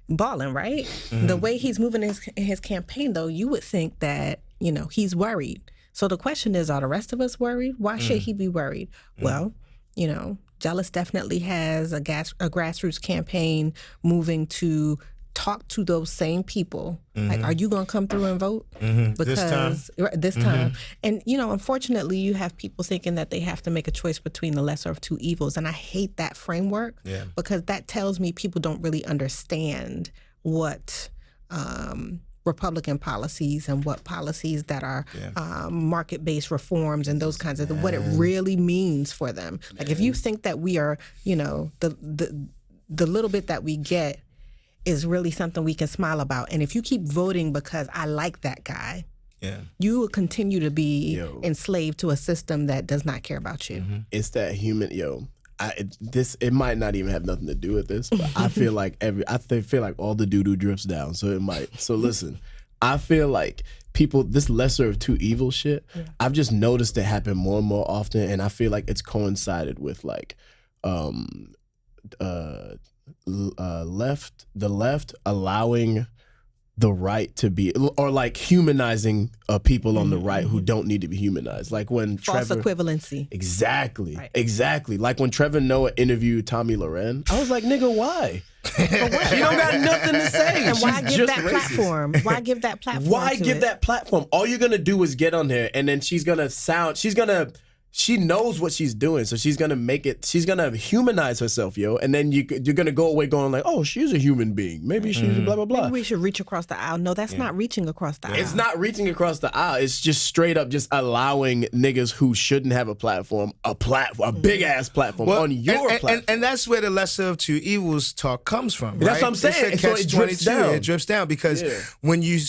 balling, right? Mm-hmm. The way he's moving in his campaign, though, you would think that, he's worried. So the question is, are the rest of us worried? Why should he be worried? Well, Jealous definitely has a grassroots campaign moving to talk to those same people. Like, are you going to come through and vote? Because this time. And, unfortunately, you have people thinking that they have to make a choice between the lesser of two evils. And I hate that framework because that tells me people don't really understand what Republican policies and what policies that are market-based reforms and those kinds of what it really means for them. Like, if you think that we are, the little bit that we get is really something we can smile about, and if you keep voting because I like that guy, you will continue to be enslaved to a system that does not care about you. It's that human, it might not even have nothing to do with this, but I feel like all the doo-doo drips down, so it might. So listen, I feel like people, this lesser of two evil shit, I've just noticed it happen more and more often, and I feel like it's coincided with like the left allowing the right to be, or like humanizing people on the right who don't need to be humanized. Like when false equivalency. Exactly. Like when Trevor Noah interviewed Tommy Loren, I was like, nigga, why? She don't got nothing to say. And why She's give just that racist. platform? Why give that platform? Why give that platform? All you're gonna do is get on there, and then she knows what she's doing, so she's gonna humanize herself, and then you're gonna go away going like, oh, she's a human being. Maybe she's blah, blah, blah. Maybe we should reach across the aisle. No, that's not reaching across the aisle. It's not reaching across the aisle. It's just straight up just allowing niggas who shouldn't have a platform, a big ass platform on your platform. And that's where the lesser of two evils talk comes from. Right? That's what I'm saying. It's so it drifts down. It drifts down because when you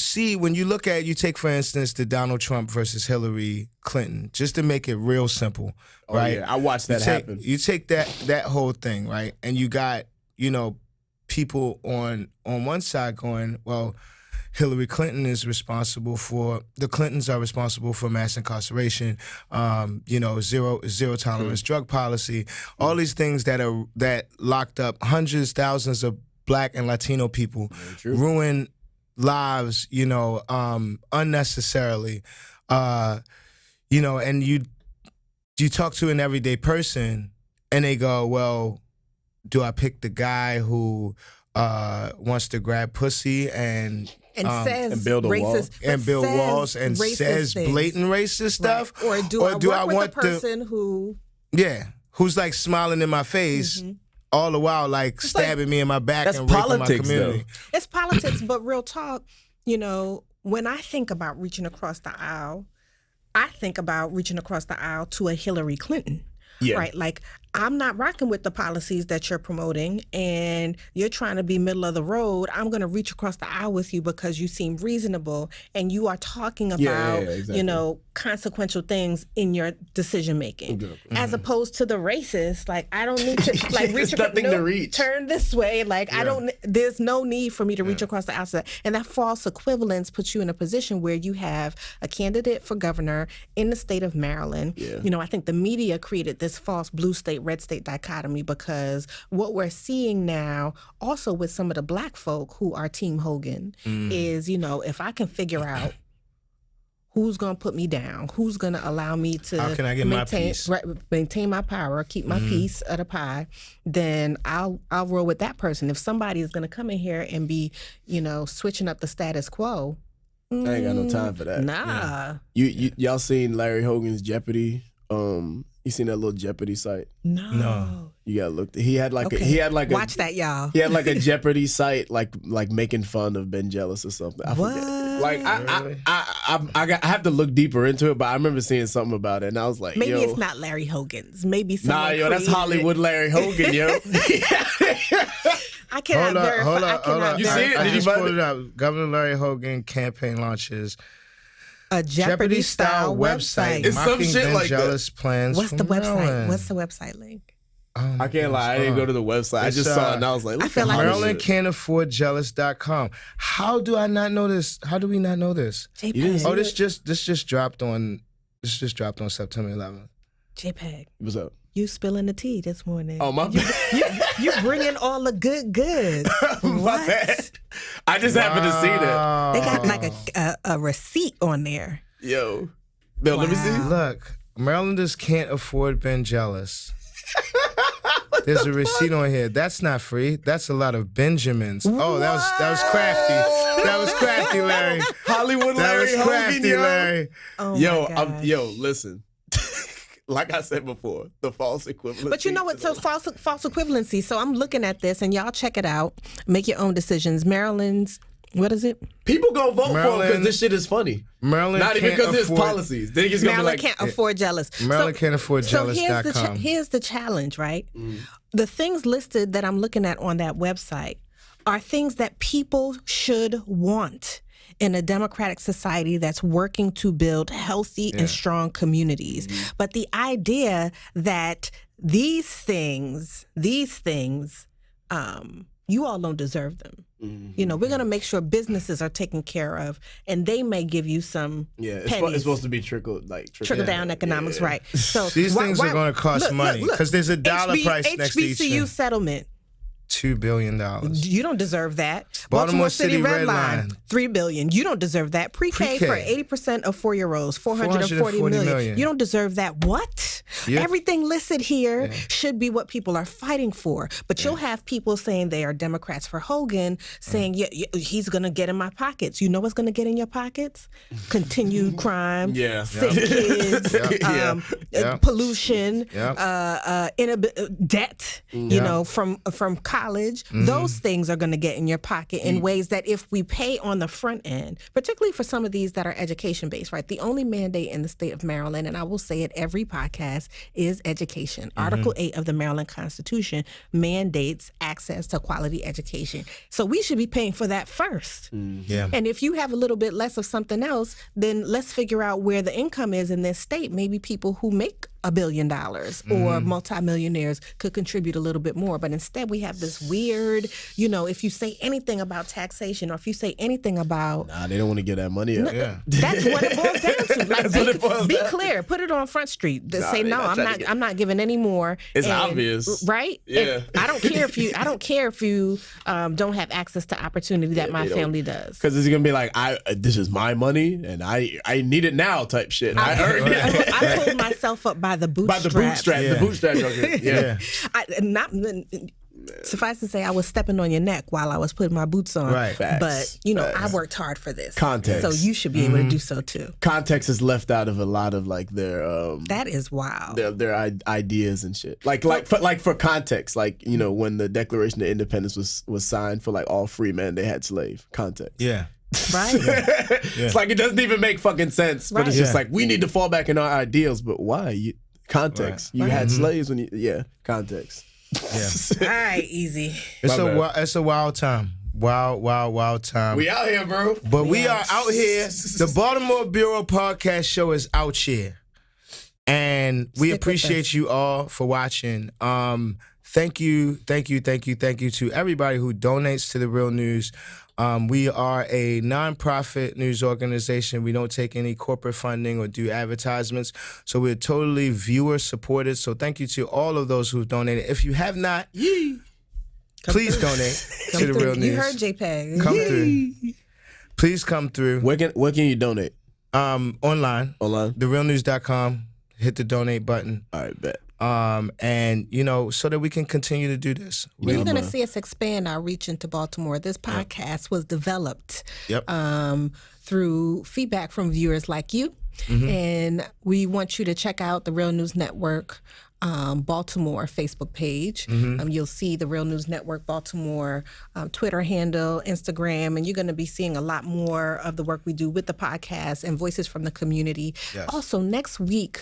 look at, you take for instance the Donald Trump versus Hillary Clinton, just to make it real simple, right? I watched that happen. You take that whole thing, right? And you got, people on one side going, well, Hillary Clinton is responsible for, the Clintons are responsible for mass incarceration, zero tolerance drug policy, all these things that locked up hundreds, thousands of Black and Latino people, ruin lives, unnecessarily. And you talk to an everyday person and they go, well, do I pick the guy who wants to grab pussy and says and build a wall and build walls and says blatant racist stuff, right. Or do I work with the person who who's like smiling in my face all the while, like stabbing me in my back and raping my community. Though. It's politics, but real talk. When I think about reaching across the aisle, I think about reaching across the aisle to a Hillary Clinton. Yeah. Right? Like, I'm not rocking with the policies that you're promoting and you're trying to be middle of the road. I'm going to reach across the aisle with you because you seem reasonable and you are talking about, exactly. Consequential things in your decision making. Mm-hmm. As opposed to the racist, like, I don't need to reach across, to reach. Turn this way. Like, there's no need for me to reach across the aisle. And that false equivalence puts you in a position where you have a candidate for governor in the state of Maryland. Yeah. I think the media created this false blue state, red state dichotomy because what we're seeing now also with some of the black folk who are Team Hogan is, if I can figure out who's going to put me down, who's going to allow me to how can I get my peace? Maintain my power, keep my piece of the pie, then I'll roll with that person. If somebody is going to come in here and be, switching up the status quo, I ain't got no time for that. Nah. Y'all seen Larry Hogan's Jeopardy? You seen that little Jeopardy site? No. You gotta look. He had like watch that, y'all. He had like a Jeopardy site, like making fun of Ben Jealous or something. I what? Forget. Like I have to look deeper into it, but I remember seeing something about it, and I was like, maybe it's not Larry Hogan's. Maybe someone that's Hollywood Larry Hogan, yo. I cannot verify. Hold on. You see it? I just pulled it up. Governor Larry Hogan campaign launches a Jeopardy-style website. It's some shit like that. Plans. What's the website? What's the website link? I can't lie. I didn't go to the website. I just saw it and I was like, I feel like MarylandCan'tAffordJealous.com. How do I not know this? How do we not know this? JPEG. This just dropped on September 11th. JPEG. What's up? You spilling the tea this morning. Oh, my bad. You bringing all the good. My bad. I just happened to see that. They got like a receipt on there. Yo. Bill, let me see. Look, Marylanders can't afford Ben Jealous. There's a receipt on here. That's not free. That's a lot of Benjamins. What? Oh, that was crafty. That was crafty, Larry. Hollywood Larry That was crafty, Hogan, Larry. Oh yo, listen. Like I said before, the false equivalency. But you know what? So false equivalency. So I'm looking at this, and y'all check it out. Make your own decisions. Maryland's, what is it? People gonna vote for him because this shit is funny. Maryland not even because of his policies. They just gonna Maryland be like, can't afford Jealous. MarylandCan'tAffordJealous.com. So here's the challenge, right? The things listed that I'm looking at on that website are things that people should want in a democratic society that's working to build healthy and strong communities. But the idea that these things, you all don't deserve them. We're going to make sure businesses are taken care of, and they may give you some pennies. It's supposed to be trickle down economics, right? So these things are going to cost money because there's a dollar price next to each thing. HBCU settlement. $2 billion. You don't deserve that. Baltimore City Red Line. $3 billion. You don't deserve that. Pre-K for 80% of 4-year-olds, $440 million. You don't deserve that. What? Yeah. Everything listed here should be what people are fighting for. But you'll have people saying they are Democrats for Hogan, saying he's going to get in my pockets. You know what's going to get in your pockets? Continued crime, sick kids, pollution, debt. From college, those things are going to get in your pocket in ways that if we pay on the front end, particularly for some of these that are education-based, right? The only mandate in the state of Maryland, and I will say it every podcast, is education. Article 8 of the Maryland Constitution mandates access to quality education. So we should be paying for that first. And if you have a little bit less of something else, then let's figure out where the income is in this state. Maybe people who make $1 billion, or multimillionaires could contribute a little bit more. But instead, we have this weird, if you say anything about taxation, or if you say anything about... Nah, they don't want to get that money up. That's what it boils down to. Like, That's what it boils be down. clear. Put it on Front Street. Say, they no, not trying to I'm not giving any more. It's obvious. Right? Yeah. And I don't care if you don't have access to opportunity that my family does. Because it's gonna be like, this is my money and I need it now type shit. I earned it. I pulled myself up by the bootstraps. The bootstrap. Yeah. Suffice to say, I was stepping on your neck while I was putting my boots on. Right. But, I worked hard for this. Context. So you should be able to do so too. Context is left out of a lot of like their that is wild. Their ideas and shit. Like for context, when the Declaration of Independence was signed, for like all free men, they had slave. Context. Yeah. Right. It's like it doesn't even make fucking sense. But it's just like we need to fall back in our ideals. But why? Context. Right. You had slaves when context. Yeah. All right, easy. It's a wild time. Wild time. We out here, bro. But we are out here. The Baltimore Bureau Podcast Show is out here. And we appreciate you all for watching. Thank you to everybody who donates to The Real News. We are a nonprofit news organization. We don't take any corporate funding or do advertisements. So we're totally viewer supported. So thank you to all of those who've donated. If you have not, please donate to The Real News. You heard JPEG. Come through. Please come through. Where can you donate? Online. TheRealNews.com. Hit the donate button. All right, bet. And so that we can continue to do this. You're going to see us expand our reach into Baltimore. This podcast was developed through feedback from viewers like you. And we want you to check out the Real News Network Baltimore Facebook page. You'll see the Real News Network Baltimore Twitter handle, Instagram, and you're going to be seeing a lot more of the work we do with the podcast and voices from the community. Yes. Also, next week,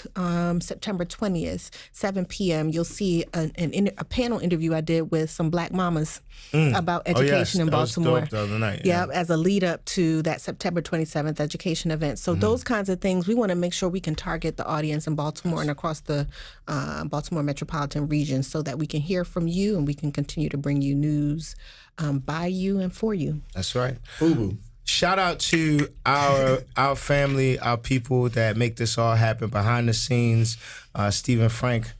September 20th, 7 p.m., you'll see a panel interview I did with some Black mamas about education in Baltimore. That was dope the other night. Yep, as a lead up to that September 27th education event. So those kinds of things, we want to make sure we can target the audience in Baltimore and across the Baltimore metropolitan region so that we can hear from you and we can continue to bring you news by you and for you. That's right. Boo-boo. Shout out to our family, our people that make this all happen behind the scenes. Stephen Frank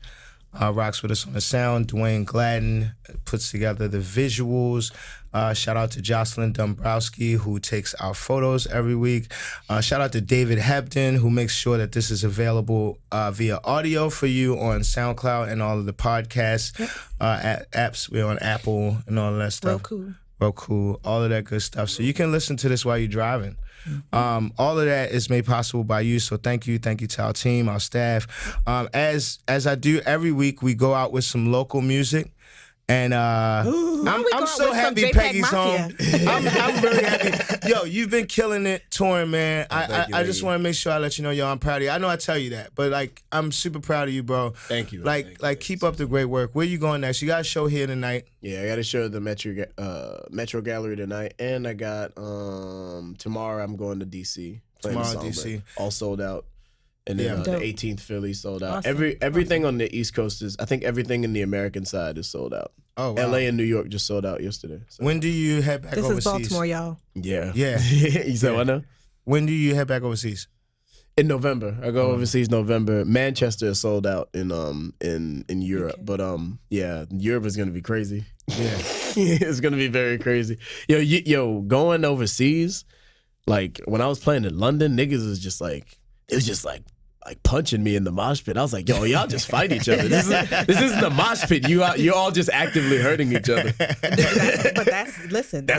rocks with us on the sound. Dwayne Gladden puts together the visuals. Shout out to Jocelyn Dombrowski, who takes our photos every week. Shout out to David Hebden, who makes sure that this is available via audio for you on SoundCloud and all of the podcast apps. We're on Apple and all of that stuff. Roku, all of that good stuff. So you can listen to this while you're driving. All of that is made possible by you. So thank you to our team, our staff. As I do every week, we go out with some local music. And I'm so happy Peggy's home. I'm really happy. Yo, you've been killing it touring, man. I just want to make sure I let you know, yo, I'm proud of you. I know I tell you that, but like I'm super proud of you, bro. Thank you. Keep up the great work. Where you going next? You got a show here tonight. Yeah, I got a show at the Metro Gallery tonight, and I got tomorrow I'm going to DC. DC, all sold out. And then the 18th Philly sold out. Awesome. Everything on the East Coast I think everything in the American side is sold out. Oh, wow. LA and New York just sold out yesterday. So. When do you head back overseas? This is Baltimore, y'all. Yeah. You said what now? When do you head back overseas? In November. I go overseas November. Manchester is sold out in Europe. Okay. But Europe is gonna be crazy. Yeah. It's gonna be very crazy. Yo, going overseas, like when I was playing in London, niggas was just like punching me in the mosh pit. I was like, yo, y'all just fight each other. This isn't the mosh pit. You're all just actively hurting each other. That's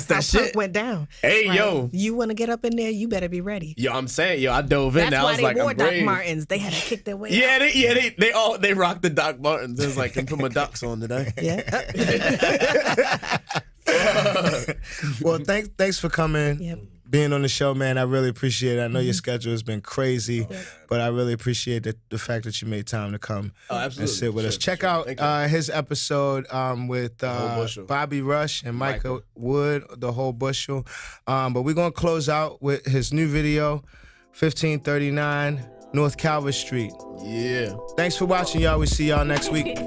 that shit went down. Hey, right? Yo. You want to get up in there, you better be ready. Yo, I'm saying, I dove in there. I was like, that's why they wore Doc Martens. They had to kick their way out. They rocked the Doc Martens. It was like, I put my Docs on today. Yeah. Well, thanks for coming. Yep. Being on the show, man, I really appreciate it. I know your schedule has been crazy, but I really appreciate the fact that you made time to come and sit with us. Check out his episode with Bobby Rush and Micah Wood, The Whole Bushel. But we're going to close out with his new video, 1539. North Calvert Street. Yeah. Thanks for watching, y'all. We see y'all next week.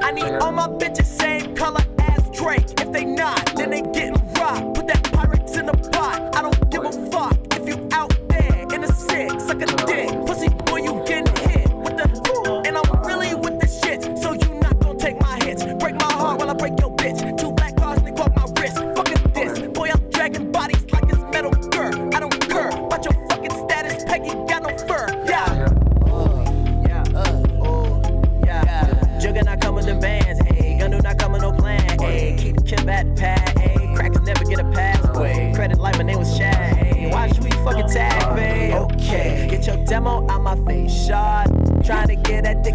I need all my bitches same color as Drake. If they not, then they getting rocked. Put that Pyrex in the pot. I don't give a fuck if you out there in a six, suck a dick. Pussy boy, you getting hit with the and I'm really with the shit. So you not gonna take my hits. Break my heart while I break your bitch. 2 black cars and they walk my wrist. Fucking this. Boy, I'm dragging bodies like it's metal girl. I don't care about your fucking status. Peggy got no fur. Yeah. Jugger not coming to bands, ayy. Gun do not come with no plan, ayy. Keep the Kim at the pad, ayy. Crackers never get a pathway. Credit like my name was Shad, ayy. Watch who you fucking tag, babe. Okay, get your demo out my face, shot. Trying to get that dick